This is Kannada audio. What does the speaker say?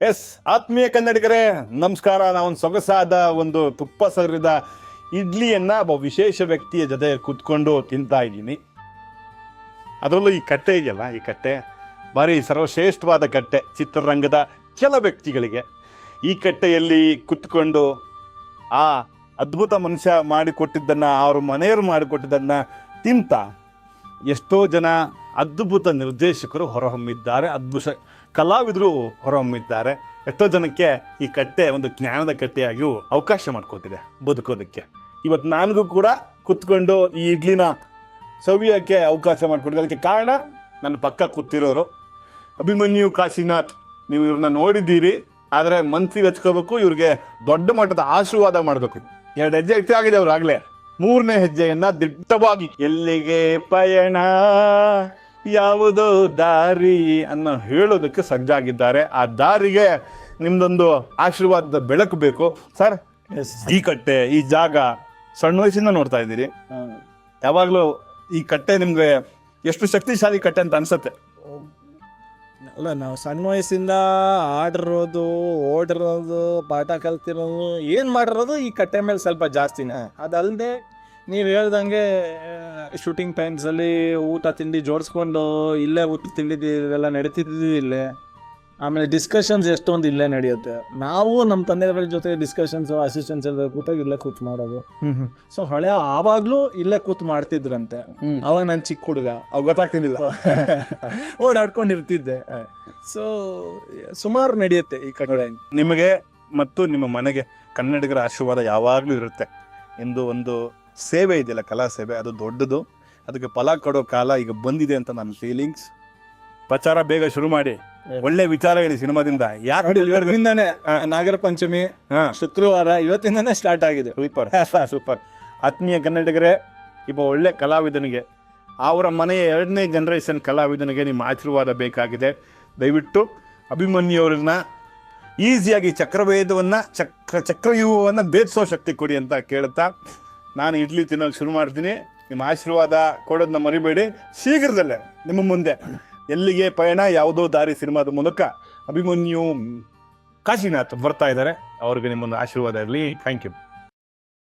ಎಸ್ ಆತ್ಮೀಯ ಕನ್ನಡಿಗರೇ ನಮಸ್ಕಾರ. ನಾವೊಂದು ಸೊಗಸಾದ ಒಂದು ತುಪ್ಪ ಸರಿದ ಇಡ್ಲಿಯನ್ನ ಒಬ್ಬ ವಿಶೇಷ ವ್ಯಕ್ತಿಯ ಜೊತೆ ಕೂತ್ಕೊಂಡು ತಿಂತಾ ಇದ್ದೀನಿ. ಅದರಲ್ಲೂ ಈ ಕಟ್ಟೆ ಇದೆಯಲ್ಲ, ಈ ಕಟ್ಟೆ ಭಾರಿ ಸರ್ವಶ್ರೇಷ್ಠವಾದ ಕಟ್ಟೆ ಚಿತ್ರರಂಗದ ಕೆಲ ವ್ಯಕ್ತಿಗಳಿಗೆ. ಈ ಕಟ್ಟೆಯಲ್ಲಿ ಕುತ್ಕೊಂಡು ಆ ಅದ್ಭುತ ಮನುಷ್ಯ ಮಾಡಿಕೊಟ್ಟಿದ್ದನ್ನು, ಅವ್ರ ಮನೆಯವರು ಮಾಡಿಕೊಟ್ಟಿದ್ದನ್ನು ತಿಂತ ಎಷ್ಟೋ ಜನ ಅದ್ಭುತ ನಿರ್ದೇಶಕರು ಹೊರಹೊಮ್ಮಿದ್ದಾರೆ, ಅದ್ಭುತ ಕಲಾವಿದರು ಹೊರಹೊಮ್ಮಿದ್ದಾರೆ. ಎಷ್ಟೋ ಜನಕ್ಕೆ ಈ ಕಟ್ಟೆ ಒಂದು ಜ್ಞಾನದ ಕಟ್ಟೆಯಾಗಿಯೂ ಅವಕಾಶ ಮಾಡಿಕೊಟ್ಟಿದೆ ಬದುಕೋದಕ್ಕೆ. ಇವತ್ತು ನನಗೂ ಕೂಡ ಕುತ್ಕೊಂಡು ಈ ಇಡ್ಲಿನ ಸವಿಯೋಕ್ಕೆ ಅವಕಾಶ ಮಾಡಿಕೊಟ್ಟಿದೆ. ಅದಕ್ಕೆ ಕಾರಣ ನನ್ನ ಪಕ್ಕ ಕೂತಿರೋರು ಅಭಿಮನ್ಯು ಕಾಶಿನಾಥ್. ನೀವು ಇವ್ರನ್ನ ನೋಡಿದ್ದೀರಿ, ಆದರೆ ಮನಸ್ಸಿಗೆ ಹಚ್ಕೋಬೇಕು, ಇವ್ರಿಗೆ ದೊಡ್ಡ ಮಟ್ಟದ ಆಶೀರ್ವಾದ ಮಾಡಬೇಕು. 2 ಹೆಜ್ಜೆ ಇಟ್ಟಾಗಿದೆ ಅವ್ರು ಆಗಲೇ. 3ನೇ ಹೆಜ್ಜೆಯನ್ನ ದಿಟ್ಟವಾಗಿ ಎಲ್ಲಿಗೆ ಪಯಣ ಯಾವುದೋ ದಾರಿ ಅನ್ನೋ ಹೇಳೋದಕ್ಕೆ ಸಜ್ಜಾಗಿದ್ದಾರೆ. ಆ ದಾರಿಗೆ ನಿಮ್ದೊಂದು ಆಶೀರ್ವಾದದ ಬೆಳಕು ಬೇಕು ಸರ್. ಈ ಕಟ್ಟೆ, ಈ ಜಾಗ ಸಣ್ಣ ವಯಸ್ಸಿಂದ ನೋಡ್ತಾ ಇದ್ದೀರಿ. ಯಾವಾಗಲೂ ಈ ಕಟ್ಟೆ ನಿಮ್ಗೆ ಎಷ್ಟು ಶಕ್ತಿಶಾಲಿ ಕಟ್ಟೆ ಅಂತ ಅನ್ಸುತ್ತೆ? ಅಲ್ಲ, ನಾವು ಸಣ್ಣ ವಯಸ್ಸಿಂದ ಆಡಿರೋದು, ಓಡಿರೋದು, ಪಾಠ ಕಲ್ತಿರೋದು, ಏನು ಮಾಡಿರೋದು ಈ ಕಟ್ಟೆ ಮೇಲೆ ಸ್ವಲ್ಪ ಜಾಸ್ತಿನೇ. ಅದಲ್ಲದೆ ನೀವು ಹೇಳ್ದಂಗೆ ಶೂಟಿಂಗ್ ಟೈಮ್ಸಲ್ಲಿ ಊಟ ತಿಂಡಿ ಜೋಡಿಸ್ಕೊಂಡು ಇಲ್ಲೇ ಊಟ ತಿಂಡಿ ಇವೆಲ್ಲ ನಡೀತಿದ್ವಿ ಇಲ್ಲೇ. ಆಮೇಲೆ ಡಿಸ್ಕಷನ್ಸ್ ಎಷ್ಟೊಂದು ಇಲ್ಲೇ ನಡೆಯುತ್ತೆ. ನಾವು ನಮ್ಮ ತಂದೆಯವರ ಜೊತೆ ಡಿಸ್ಕಷನ್ಸು ಅಸಿಸ್ಟೆನ್ಸ್ ಎಲ್ಲ ಕೂತಾಗ ಇಲ್ಲೇ ಕೂತು ಮಾಡೋದು. ಸೊ ಹಳೆ ಆವಾಗಲೂ ಇಲ್ಲೇ ಕೂತು ಮಾಡ್ತಿದ್ರಂತೆ. ಅವಾಗ ನಾನು ಚಿಕ್ಕ ಹುಡುಗ, ಅವಾಗ ಗೊತ್ತಾಗ್ತಿದ್ದಿಲ್ಲ, ಓಡಾಡ್ಕೊಂಡಿರ್ತಿದ್ದೆ. ಸೊ ಸುಮಾರು ನಡೆಯುತ್ತೆ ಈ ಕಡೆ. ನಿಮಗೆ ಮತ್ತು ನಿಮ್ಮ ಮನೆಗೆ ಕನ್ನಡಿಗರ ಆಶೀರ್ವಾದ ಯಾವಾಗಲೂ ಇರುತ್ತೆ ಎಂದು ಒಂದು ಸೇವೆ ಇದೆಯಲ್ಲ, ಕಲಾ ಸೇವೆ, ಅದು ದೊಡ್ಡದು. ಅದಕ್ಕೆ ಫಲ ಕೊಡೋ ಕಾಲ ಈಗ ಬಂದಿದೆ ಅಂತ ನನ್ನ ಫೀಲಿಂಗ್ಸ್. ಪ್ರಚಾರ ಬೇಗ ಶುರು ಮಾಡಿ, ಒಳ್ಳೆ ವಿಚಾರ ಹೇಳಿ ಸಿನಿಮಾದಿಂದ. ಯಾರು ಇವತ್ತಿಂದಾನೆ ನಾಗರ ಪಂಚಮಿ ಶುಕ್ರವಾರ, ಇವತ್ತಿಂದಾನೇ ಸ್ಟಾರ್ಟ್ ಆಗಿದೆ. ಸೂಪರ್. ಆತ್ಮೀಯ ಕನ್ನಡಿಗರೇ, ಒಬ್ಬ ಒಳ್ಳೆ ಕಲಾವಿದನಿಗೆ, ಅವರ ಮನೆಯ 2ನೇ ಜನರೇಷನ್ ಕಲಾವಿದನಿಗೆ ನಿಮ್ಮ ಆಶೀರ್ವಾದ ಬೇಕಾಗಿದೆ. ದಯವಿಟ್ಟು ಅಭಿಮನ್ಯುವ್ರನ್ನ ಈಸಿಯಾಗಿ ಚಕ್ರವೇದವನ್ನು ಚಕ್ರವ್ಯೂಹವನ್ನು ಭೇದಿಸೋ ಶಕ್ತಿ ಕೊಡಿ ಅಂತ ಕೇಳ್ತಾ ನಾನು ಇಡ್ಲಿ ತಿನ್ನೋಕೆ ಶುರು ಮಾಡ್ತೀನಿ. ನಿಮ್ಮ ಆಶೀರ್ವಾದ ಕೊಡೋದನ್ನ ಮರಿಬೇಡಿ. ಶೀಘ್ರದಲ್ಲೇ ನಿಮ್ಮ ಮುಂದೆ ಎಲ್ಲಿಗೆ ಪಯಣ ಯಾವುದೋ ದಾರಿ ಸಿನಿಮಾದ ಮೂಲಕ ಅಭಿಮನ್ಯು ಕಾಶಿನಾಥ್ ಬರ್ತಾ ಇದ್ದಾರೆ. ಅವ್ರಿಗೆ ನಿಮ್ಮೊಂದು ಆಶೀರ್ವಾದ ಇರಲಿ. Thank you.